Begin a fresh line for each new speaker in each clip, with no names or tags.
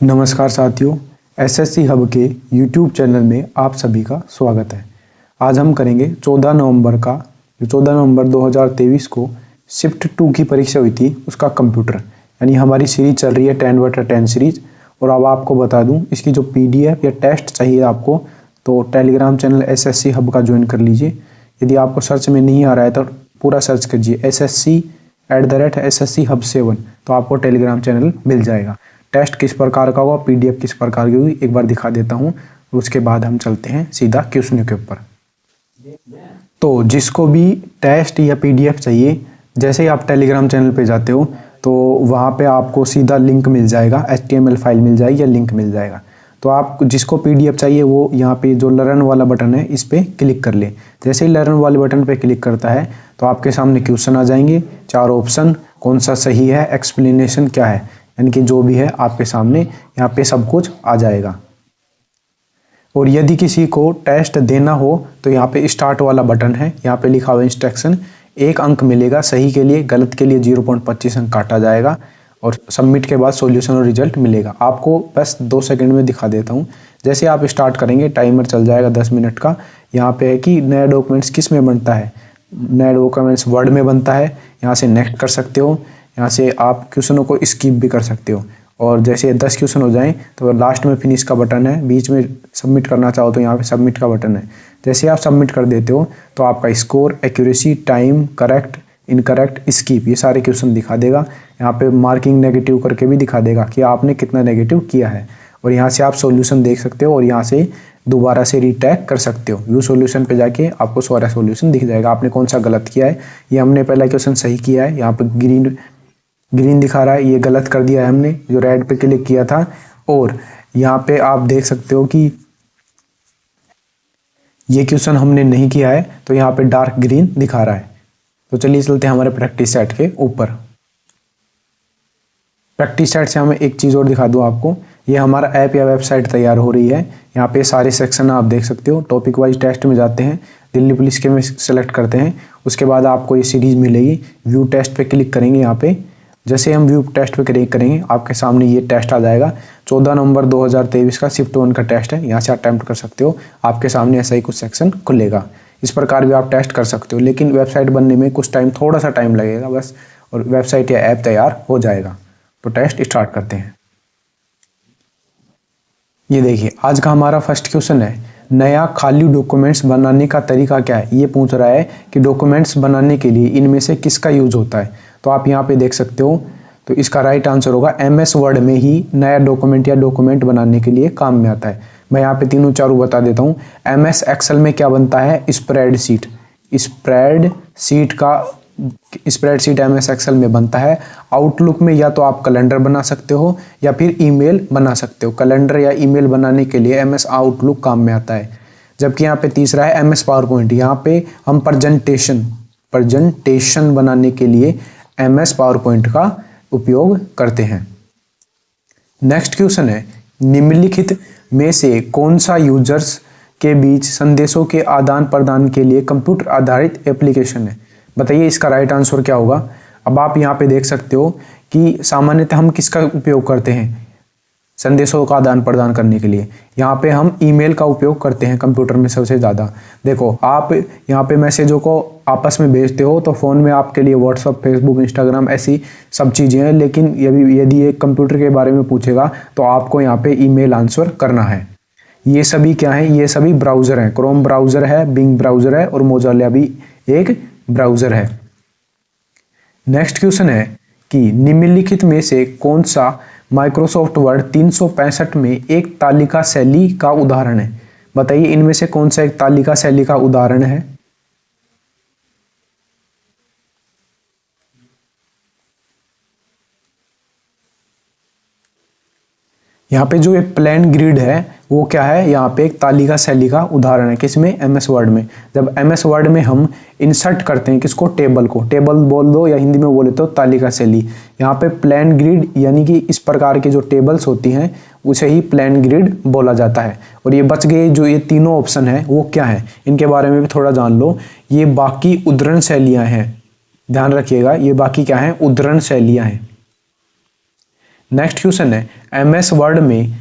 नमस्कार साथियों, SSC hub के यूट्यूब चैनल में आप सभी का स्वागत है। आज हम करेंगे 14 नवंबर का, जो 14 नवंबर 2023 को शिफ्ट 2 की परीक्षा हुई थी उसका कंप्यूटर, यानी हमारी सीरीज चल रही है 10/10 सीरीज। और अब आपको बता दूं, इसकी जो पीडीएफ या टेस्ट चाहिए आपको, तो टेलीग्राम चैनल एसएससी हब का ज्वाइन कर लीजिए। यदि आपको सर्च में नहीं आ रहा है तो पूरा सर्च कीजिए SSC@SSC Hub 7, तो आपको टेलीग्राम चैनल मिल जाएगा। टेस्ट किस प्रकार का होगा, पीडीएफ किस प्रकार की होगी, एक बार दिखा देता हूँ। उसके बाद हम चलते हैं सीधा क्वेश्चन के ऊपर। तो जिसको भी टेस्ट या पीडीएफ चाहिए, जैसे ही आप टेलीग्राम चैनल पे जाते हो तो वहाँ पे आपको सीधा लिंक मिल जाएगा, HTML फाइल मिल जाएगी या लिंक मिल जाएगा। तो आप जिसको पीडीएफ चाहिए वो यहाँ पे जो लर्न वाला बटन है इस पर क्लिक कर ले। जैसे ही लर्न वाले बटन पे क्लिक करता है तो आपके सामने क्वेश्चन आ जाएंगे, 4 ऑप्शन, कौन सा सही है, एक्सप्लेनेशन क्या है, यानी कि जो भी है आपके सामने यहाँ पे सब कुछ आ जाएगा। और यदि किसी को टेस्ट देना हो तो यहाँ पे स्टार्ट वाला बटन है, यहाँ पे लिखा हुआ इंस्ट्रक्शन, 1 अंक मिलेगा सही के लिए, गलत के लिए 0.25 अंक काटा जाएगा और सबमिट के बाद सॉल्यूशन और रिजल्ट मिलेगा। आपको बस 2 सेकंड में दिखा देता हूँ। जैसे आप स्टार्ट करेंगे टाइमर चल जाएगा 10 मिनट का। यहाँ पे है कि नया डॉक्यूमेंट्स किस में बनता है, नया डॉक्यूमेंट्स वर्ड में बनता है। यहाँ से नेक्स्ट कर सकते हो, यहाँ से आप क्वेश्चनों को स्किप भी कर सकते हो। और जैसे 10 क्वेश्चन हो जाएं तो लास्ट में फिनिश का बटन है, बीच में सबमिट करना चाहो तो यहाँ पे सबमिट का बटन है। जैसे आप सबमिट कर देते हो तो आपका score, accuracy, time, correct, incorrect, skip, ये सारे क्वेश्चन दिखा देगा। यहाँ पे मार्किंग नेगेटिव करके भी दिखा देगा कि आपने कितना नेगेटिव किया है। और यहाँ से आप सॉल्यूशन देख सकते हो और यहाँ से दोबारा से रीटैग कर सकते हो। व्यू सॉल्यूशन पे जाके आपको सारा सॉल्यूशन दिख जाएगा, आपने कौन सा गलत किया है। ये हमने पहला क्वेश्चन सही किया है, यहाँ पे ग्रीन दिखा रहा है, ये गलत कर दिया है हमने, जो रेड पे क्लिक किया था। और यहाँ पे आप देख सकते हो कि ये क्वेश्चन हमने नहीं किया है, तो यहाँ पे डार्क ग्रीन दिखा रहा है। तो चलिए चलते हैं हमारे प्रैक्टिस सेट के ऊपर। प्रैक्टिस सेट से हमें एक चीज़ और दिखा दूँ आपको, ये हमारा ऐप या वेबसाइट तैयार हो रही है। यहाँ पे सारे सेक्शन आप देख सकते हो। टॉपिक वाइज टेस्ट में जाते हैं, दिल्ली पुलिस के में सेलेक्ट करते हैं, उसके बाद आपको ये सीरीज मिलेगी। व्यू टेस्ट पे क्लिक करेंगे। यहाँ पे जैसे हम व्यू टेस्ट पे क्लिक करेंगे आपके सामने ये टेस्ट आ जाएगा। 14 नवंबर 2023 का शिफ्ट 1 का टेस्ट है, यहाँ से अटेम्प्ट कर सकते हो। आपके सामने ऐसा ही कुछ सेक्शन खुलेगा। इस प्रकार भी आप टेस्ट कर सकते हो, लेकिन वेबसाइट बनने में कुछ टाइम, थोड़ा सा टाइम लगेगा बस, और वेबसाइट या ऐप तैयार हो जाएगा। तो टेस्ट स्टार्ट करते हैं। ये देखिए, आज का हमारा फर्स्ट क्वेश्चन है, नया खाली डॉक्यूमेंट्स बनाने का तरीका क्या है। ये पूछ रहा है कि डॉक्यूमेंट्स बनाने के लिए इनमें से किसका यूज होता है। तो आप यहाँ पे देख सकते हो, तो इसका राइट आंसर होगा MS वर्ड में ही नया डॉक्यूमेंट या डॉक्यूमेंट बनाने के लिए काम में आता है। मैं यहाँ पे तीनों चारों बता देता हूँ। MS एक्सेल में क्या बनता है, स्प्रेडशीट। स्प्रेडशीट MS एक्सेल में बनता है। आउटलुक में या तो आप कैलेंडर बना सकते हो या फिर ईमेल बना सकते हो। कैलेंडर या ईमेल बनाने के लिए MS आउटलुक काम में आता है। जबकि यहाँ पे तीसरा है MS पावर पॉइंट। यहाँ पे हम प्रेजेंटेशन बनाने के लिए MS पावर पॉइंट का उपयोग करते हैं। नेक्स्ट क्वेश्चन है, निम्नलिखित में से कौन सा यूजर्स के बीच संदेशों के आदान प्रदान के लिए कंप्यूटर आधारित एप्लीकेशन है। बताइए इसका राइट आंसर क्या होगा। अब आप यहाँ पे देख सकते हो कि सामान्यतः हम किसका उपयोग करते हैं संदेशों का आदान प्रदान करने के लिए। यहाँ पे हम ईमेल का उपयोग करते हैं कंप्यूटर में सबसे ज़्यादा। देखो, आप यहाँ पे मैसेजों को आपस में भेजते हो तो फ़ोन में आपके लिए व्हाट्सअप, फेसबुक, इंस्टाग्राम ऐसी सब चीज़ें हैं, लेकिन यदि एक कंप्यूटर के बारे में पूछेगा तो आपको यहाँ पे ईमेल आंसर करना है। ये सभी क्या है, ये सभी ब्राउज़र हैं। क्रोम ब्राउज़र है, बिंग ब्राउज़र है और मोज़िला भी एक ब्राउज़र है। नेक्स्ट क्वेश्चन है कि निम्नलिखित में से कौन सा माइक्रोसॉफ्ट वर्ड 365 में एक तालिका शैली का उदाहरण है। बताइए इनमें से कौन सा एक तालिका शैली का उदाहरण है। यहाँ पे जो एक प्लेन ग्रिड है वो क्या है, यहाँ पे एक तालिका शैली का उदाहरण है। किसमें, MS वर्ड में। जब MS वर्ड में हम इंसर्ट करते हैं किसको, टेबल को, टेबल बोल दो या हिंदी में बोले तो तालिका शैली। यहाँ पे प्लेन ग्रिड यानी कि इस प्रकार की जो टेबल्स होती हैं उसे ही प्लेन ग्रिड बोला जाता है। और ये बच गए जो ये तीनों ऑप्शन है वो क्या है, इनके बारे में भी थोड़ा जान लो। ये बाकी उद्धरण शैलियाँ हैं, ध्यान रखिएगा, ये बाकी क्या है, उद्धरण शैलियाँ हैं। नेक्स्ट क्वेश्चन है, MS वर्ड में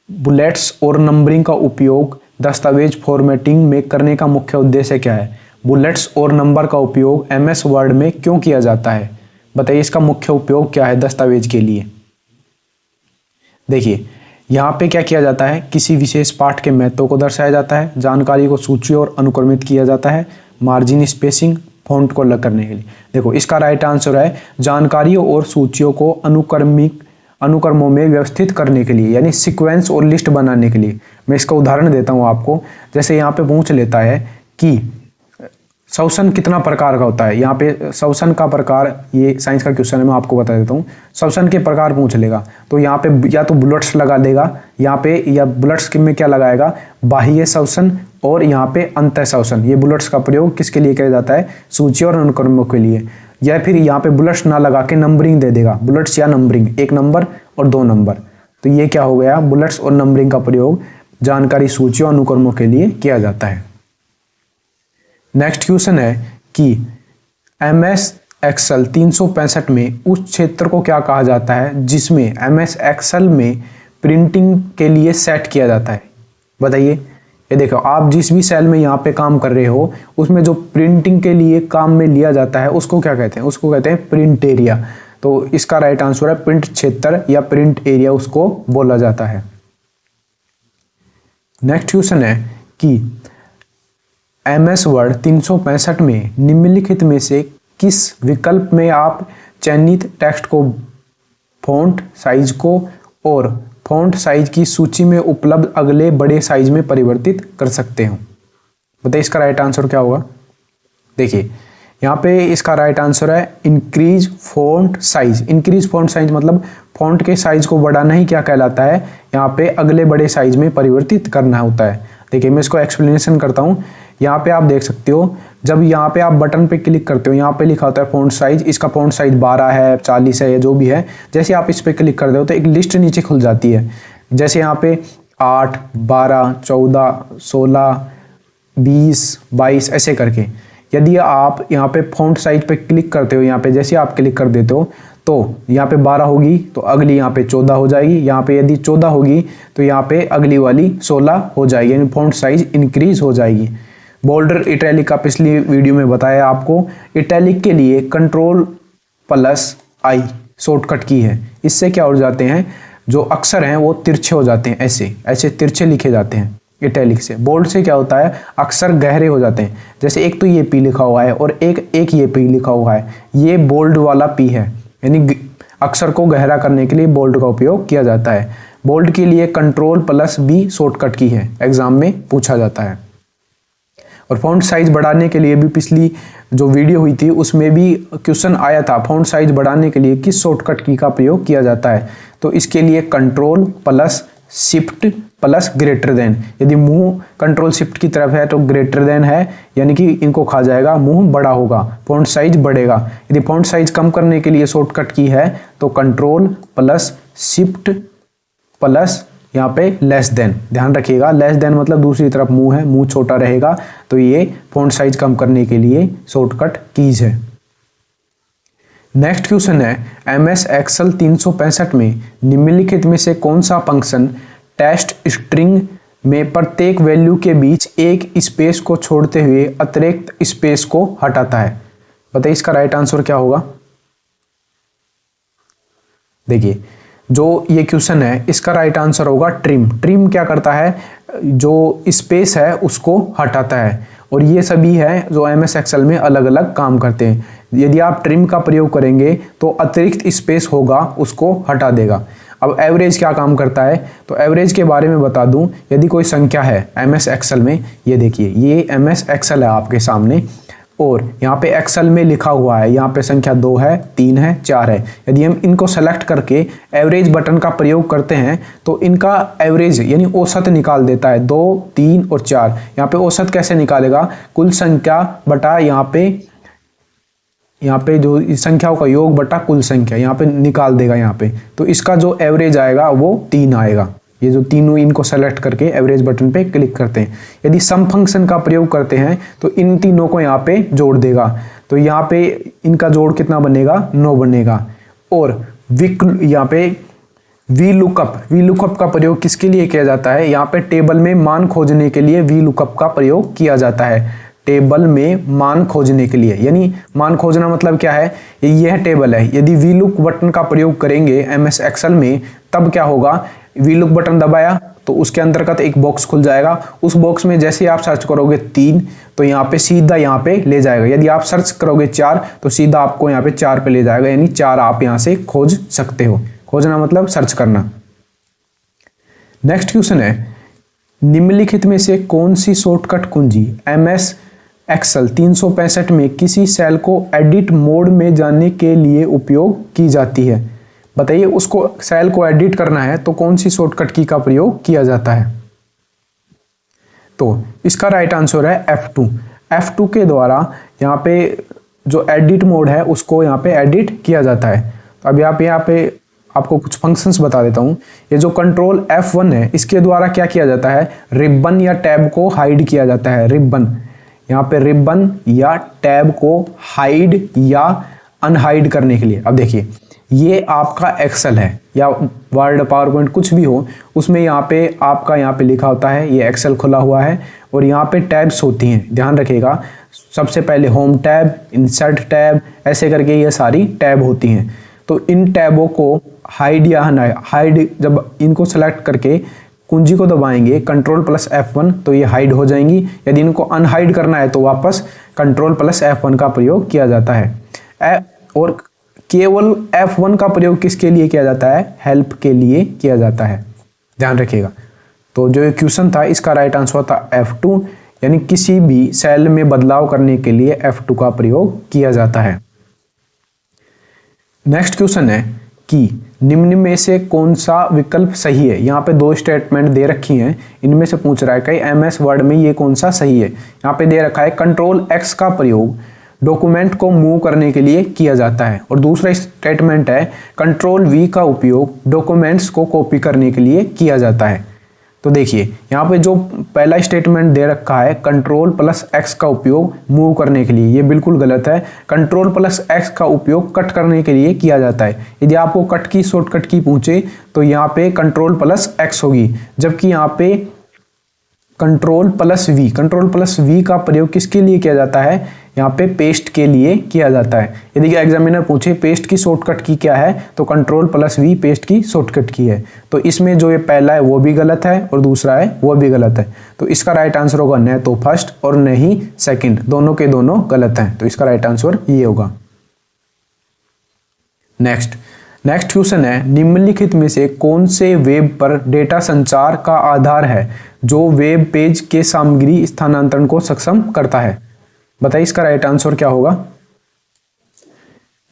बुलेट्स और नंबरिंग का उपयोग दस्तावेज फॉर्मेटिंग में करने का मुख्य उद्देश्य क्या है? बुलेट्स और नंबर का उपयोग MS वर्ड में क्यों किया जाता है? बताइए इसका मुख्य उपयोग क्या है दस्तावेज के लिए? देखिए यहाँ पे क्या किया जाता है, किसी विशेष पाठ के महत्व को दर्शाया जाता है, जानकारी को सूची और अनुक्रमित किया जाता है, मार्जिन स्पेसिंग फॉन्ट को अलग करने के लिए। देखो इसका राइट आंसर है जानकारियों और सूचियों को अनुक्रमों में व्यवस्थित करने के लिए, यानी सीक्वेंस और लिस्ट बनाने के लिए। मैं इसका उदाहरण देता हूँ आपको। जैसे यहाँ पे पूछ लेता है कि श्वसन कितना प्रकार का होता है। यहाँ पे श्वसन का प्रकार, ये साइंस का क्वेश्चन है, मैं आपको बता देता हूँ। श्वसन के प्रकार पूछ लेगा तो यहाँ पे या तो बुलेट्स लगा देगा यहाँ पे, या बुलेट्स में क्या लगाएगा, बाह्य श्वसन और यहाँ पे अंतः श्वसन। ये बुलेट्स का प्रयोग किसके लिए किया जाता है? सूची और अनुक्रमों के लिए। या फिर यहाँ पे बुलेट्स ना लगा के नंबरिंग दे देगा, बुलेट्स या नंबरिंग, 1 नंबर और 2 नंबर। तो ये क्या हो गया, बुलेट्स और नंबरिंग का प्रयोग जानकारी सूची और अनुक्रमों के लिए किया जाता है। नेक्स्ट क्वेश्चन है कि MS एक्सेल 365 में उस क्षेत्र को क्या कहा जाता है जिसमें MS एक्सेल में प्रिंटिंग के लिए सेट किया जाता है? बताइए। ये देखो आप जिस भी सेल में यहाँ पे काम कर रहे हो उसमें जो प्रिंटिंग के लिए काम में लिया जाता है उसको क्या कहते हैं? उसको कहते हैं प्रिंट एरिया। तो इसका राइट आंसर है प्रिंट क्षेत्र या प्रिंट एरिया उसको बोला जाता है। नेक्स्ट क्वेश्चन है कि MS वर्ड 365 में निम्नलिखित में से किस विकल्प में आप चयनित टेक्स्ट को फॉन्ट साइज को और फॉन्ट साइज की सूची में उपलब्ध अगले बड़े साइज में परिवर्तित कर सकते हो? बताइए इसका राइट आंसर क्या होगा? देखिए यहाँ पे इसका राइट आंसर है increase font size. Increase font size मतलब फॉन्ट के साइज को बढ़ाना ही क्या कहलाता है? यहाँ पे अगले बड़े साइज में परिवर्तित करना होता है। देखिए मैं इसको एक्सप्लेनेशन करता हूँ। यहाँ पे आप देख सकते हो, जब यहाँ पे आप बटन पे क्लिक करते हो यहाँ पे लिखा होता है फॉन्ट साइज। इसका फॉन्ट साइज 12 है, 40 है, या जो भी है। जैसे आप इस पे क्लिक करते हो तो एक लिस्ट नीचे खुल जाती है। जैसे यहाँ पे 8, 12, 14, 16, 20, 22 ऐसे करके। यदि आप यहाँ पे फॉन्ट साइज पे क्लिक करते हो, यहाँ पे जैसे आप क्लिक कर देते हो तो यहाँ पे 12 होगी तो अगली यहाँ पे 14 हो जाएगी। यहाँ पे यदि 14 होगी तो यहाँ पे अगली वाली 16 हो जाएगी, यानी फॉन्ट साइज इंक्रीज हो जाएगी। बोल्डर इटैलिक का पिछली वीडियो में बताया आपको। इटैलिक के लिए Ctrl+I शॉर्टकट की है। इससे क्या हो जाते हैं, जो अक्षर हैं वो तिरछे हो जाते हैं, ऐसे ऐसे तिरछे लिखे जाते हैं इटैलिक से। बोल्ड से क्या होता है, अक्षर गहरे हो जाते हैं। जैसे एक तो ये P लिखा हुआ है और एक ये P लिखा हुआ है, ये बोल्ड वाला P है, यानी अक्षर को गहरा करने के लिए बोल्ड का उपयोग किया जाता है। बोल्ड के लिए Ctrl+B शॉर्टकट की है, एग्जाम में पूछा जाता है। और फॉन्ट साइज बढ़ाने के लिए भी पिछली जो वीडियो हुई थी उसमें भी क्वेश्चन आया था, फॉन्ट साइज बढ़ाने के लिए किस शॉर्टकट की का प्रयोग किया जाता है? तो इसके लिए Ctrl+Shift+greater than। यदि मुंह कंट्रोल शिफ्ट की तरफ है तो ग्रेटर देन है, यानी कि इनको खा जाएगा, मुंह बड़ा होगा, फॉन्ट साइज बढ़ेगा। यदि फॉन्ट साइज कम करने के लिए शॉर्टकट की है तो Ctrl+Shift+ यहाँ पे लेस देन। ध्यान रखिएगा, लेस देन मतलब दूसरी तरफ मुंह है, मुंह छोटा रहेगा, तो ये फॉन्ट साइज कम करने के लिए शॉर्टकट कीज है। नेक्स्ट क्वेश्चन है MS एक्सेल 365 में निम्नलिखित में से कौन सा फंक्शन टेक्स्ट स्ट्रिंग में प्रत्येक वैल्यू के बीच एक स्पेस को छोड़ते हुए अतिरिक्त स्पेस को हटाता है? बताइए इसका राइट आंसर क्या होगा? देखिए जो ये क्वेश्चन है इसका राइट आंसर होगा ट्रिम। ट्रिम क्या करता है, जो स्पेस है उसको हटाता है। और ये सभी है जो MS एक्सेल में अलग अलग काम करते हैं। यदि आप ट्रिम का प्रयोग करेंगे तो अतिरिक्त स्पेस होगा उसको हटा देगा। अब एवरेज क्या काम करता है, तो एवरेज के बारे में बता दूं। यदि कोई संख्या है MS एक्सेल में, ये देखिए ये MS एक्सेल है आपके सामने और यहाँ पे एक्सेल में लिखा हुआ है, यहाँ पे संख्या 2 है, 3 है, 4 है। यदि हम इनको सेलेक्ट करके एवरेज बटन का प्रयोग करते हैं तो इनका एवरेज यानी औसत निकाल देता है। 2, 3 और 4। यहाँ पे औसत कैसे निकालेगा, कुल संख्या बटा यहाँ पे जो संख्याओं का योग बटा कुल संख्या यहाँ पे निकाल देगा यहाँ पे। तो इसका जो एवरेज आएगा वो 3 आएगा। ये जो तीनों इनको सेलेक्ट करके एवरेज बटन पे क्लिक करते हैं। यदि सम फंक्शन का प्रयोग करते हैं तो इन तीनों को यहाँ पे जोड़ देगा। तो यहाँ पे इनका जोड़ कितना बनेगा, 9 बनेगा। और यहाँ पे वी लुकअप का प्रयोग किसके लिए किया जाता है? यहाँ पे टेबल में मान खोजने के लिए वी लुकअप का प्रयोग किया जाता है। टेबल में मान खोजने के लिए, यानी मान खोजना मतलब क्या है? यह टेबल है, यदि वी लुक बटन का प्रयोग करेंगे एमएस एक्सेल में, तब क्या होगा? वी लुक बटन दबाया तो उसके अंतर्गत एक बॉक्स खुल जाएगा। उस बॉक्स में जैसे आप सर्च करोगे 3 तो यहाँ पे सीधा यहाँ पे ले जाएगा। यदि आप सर्च करोगे 4 तो सीधा आपको यहाँ पे 4 पे ले जाएगा, यानी 4 आप यहाँ से खोज सकते हो। खोजना मतलब सर्च करना। नेक्स्ट क्वेश्चन है, निम्नलिखित में से कौन सी शॉर्टकट कुंजी एमएस एक्सेल 365 में किसी सेल को एडिट मोड में जाने के लिए उपयोग की जाती है? बताइए, उसको सेल को एडिट करना है तो कौन सी शॉर्टकट की का प्रयोग किया जाता है? तो इसका राइट आंसर है F2। F2 के द्वारा यहाँ पे जो एडिट मोड है उसको यहाँ पे एडिट किया जाता है। तो अभी आप यहाँ पे आपको कुछ फंक्शंस बता देता हूँ। ये जो कंट्रोल F1 है, इसके द्वारा क्या किया जाता है? रिबन या टैब को हाइड किया जाता है। रिबन, यहाँ पे रिबन या टैब को हाइड या अनहाइड करने के लिए। अब देखिए, ये आपका एक्सेल है या वर्ड पावर पॉइंट कुछ भी हो, उसमें यहाँ पे आपका यहाँ पे लिखा होता है, ये एक्सेल खुला हुआ है और यहाँ पे टैब्स होती हैं। ध्यान रखिएगा, सबसे पहले होम टैब, इंसर्ट टैब, ऐसे करके ये सारी टैब होती हैं। तो इन टैबों को हाइड या हाइड, जब इनको सेलेक्ट करके कुंजी को दबाएंगे Ctrl+F1 तो ये हाइड हो जाएंगी। यदि इनको अनहाइड करना है तो वापस Ctrl+F1 का प्रयोग किया जाता है। और केवल F1 का प्रयोग किसके लिए किया जाता है? हेल्प के लिए किया जाता है। ध्यान रखिएगा। तो जो क्वेश्चन था इसका राइट आंसर था F2, यानी किसी भी सेल में बदलाव करने के लिए F2 का प्रयोग किया जाता है। नेक्स्ट क्वेश्चन है कि निम्न में से कौन सा विकल्प सही है? यहाँ पे 2 स्टेटमेंट दे रखी हैं, इनमें से पूछ रहा है कि एमएस वर्ड में ये कौन सा सही है। यहाँ पे दे रखा है Ctrl+X का प्रयोग डॉक्यूमेंट को मूव करने के लिए किया जाता है, और दूसरा स्टेटमेंट है Ctrl+V का उपयोग डॉक्यूमेंट्स को कॉपी करने के लिए किया जाता है। तो देखिए, यहाँ पे जो पहला स्टेटमेंट दे रखा है Ctrl+X का उपयोग मूव करने के लिए, ये बिल्कुल गलत है। Ctrl+X का उपयोग कट करने के लिए किया जाता है। यदि आपको कट की शॉर्टकट की पूछे तो यहाँ पे Ctrl+X होगी, जबकि यहाँ पे Ctrl+V का प्रयोग किसके लिए किया जाता है? यहाँ पे पेस्ट के लिए किया जाता है। यदि एग्जामिनर पूछे पेस्ट की शॉर्टकट की क्या है, तो Ctrl+V पेस्ट की शॉर्टकट की है। तो इसमें जो ये पहला है वो भी गलत है और दूसरा है वो भी गलत है। तो इसका राइट आंसर होगा न तो फर्स्ट और न ही सेकंड, दोनों के दोनों गलत हैं। तो इसका राइट आंसर ये होगा। नेक्स्ट क्वेश्चन है, निम्नलिखित में से कौन से वेब पर डेटा संचार का आधार है जो वेब पेज के सामग्री स्थानांतरण को सक्षम करता है? बताइए, इसका राइट आंसर क्या होगा?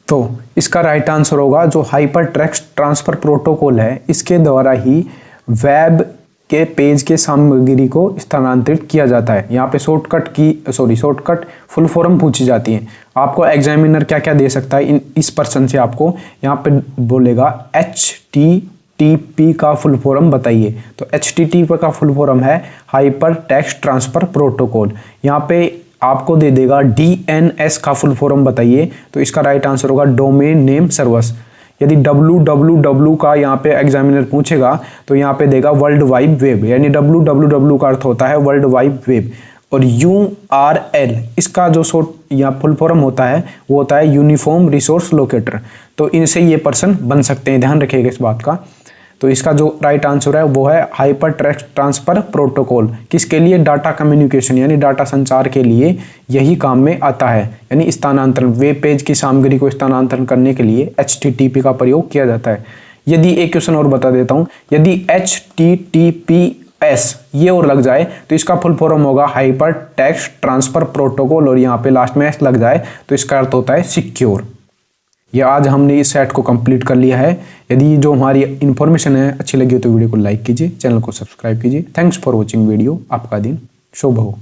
तो इसका राइट आंसर होगा जो हाइपर टेक्स्ट ट्रांसफर प्रोटोकॉल है, इसके द्वारा ही वेब के पेज के सामग्री को स्थानांतरित किया जाता है। यहाँ पे शॉर्टकट फुल फॉर्म पूछी जाती है। आपको एग्जामिनर क्या क्या दे सकता है इस पर्सन से, आपको यहाँ पे बोलेगा HTTP का फुल फॉर्म बताइए। तो HTTP का फुल फॉर्म है हाइपर टेक्स्ट ट्रांसफर प्रोटोकॉल। यहाँ पे आपको दे देगा DNS का फुल फॉर्म बताइए। तो इसका राइट आंसर होगा डोमेन नेम सर्विस। यदि www का यहाँ पे एग्जामिनर पूछेगा तो यहाँ पे देगा वर्ल्ड वाइड वेब, यानी www का अर्थ होता है वर्ल्ड वाइड वेब। और URL इसका जो यहाँ फुल फॉर्म होता है वो होता है यूनिफॉर्म रिसोर्स लोकेटर। तो इनसे ये पर्सन बन सकते हैं, ध्यान रखिएगा इस बात का। तो इसका जो राइट आंसर है वो है हाइपर टेक्स्ट ट्रांसफर प्रोटोकॉल। किसके लिए? डाटा कम्युनिकेशन यानी डाटा संचार के लिए यही काम में आता है, यानी स्थानांतरण, वेब पेज की सामग्री को स्थानांतरण करने के लिए HTTP का प्रयोग किया जाता है। यदि एक क्वेश्चन और बता देता हूँ, यदि HTTPS ये और लग जाए तो इसका फुल फॉर्म होगा हाइपर टेक्स्ट ट्रांसफर प्रोटोकॉल, और यहाँ पे लास्ट में S लग जाए तो इसका अर्थ होता है सिक्योर। ये आज हमने इस सेट को कंप्लीट कर लिया है। यदि जो हमारी इन्फॉर्मेशन है अच्छी लगी हो तो वीडियो को लाइक कीजिए, चैनल को सब्सक्राइब कीजिए। Thanks for watching video. आपका दिन शुभ हो।